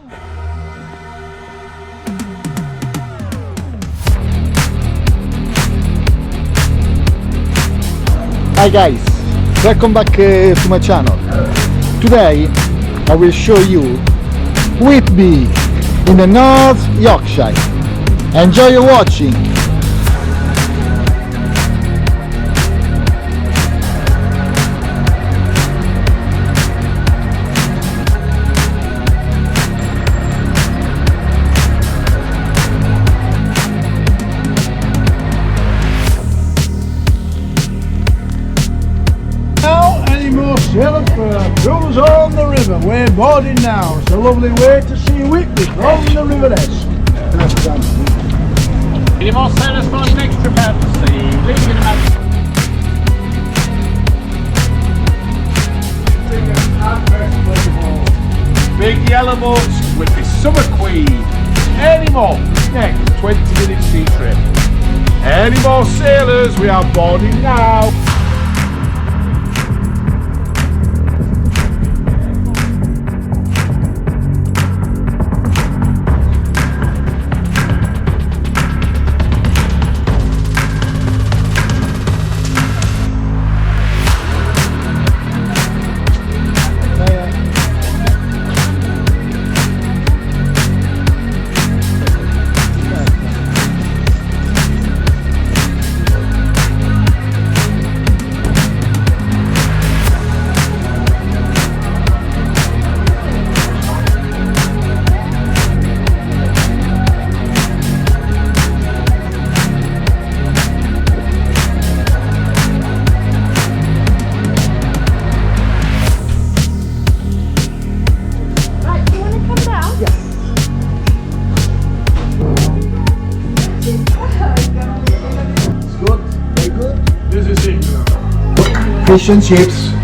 Hi guys, welcome back to my channel. Today I will show you Whitby in the North Yorkshire. Enjoy your watching. Sailing for a cruise on the river. We're boarding now. It's a lovely way to see Whitby from the River Esk. Any more sailors for the next trip out to sea? Leaving in about big yellow boats with the summer queen. Any more? Next 20-minute sea trip. Any more sailors? We are boarding now. Fish and chips.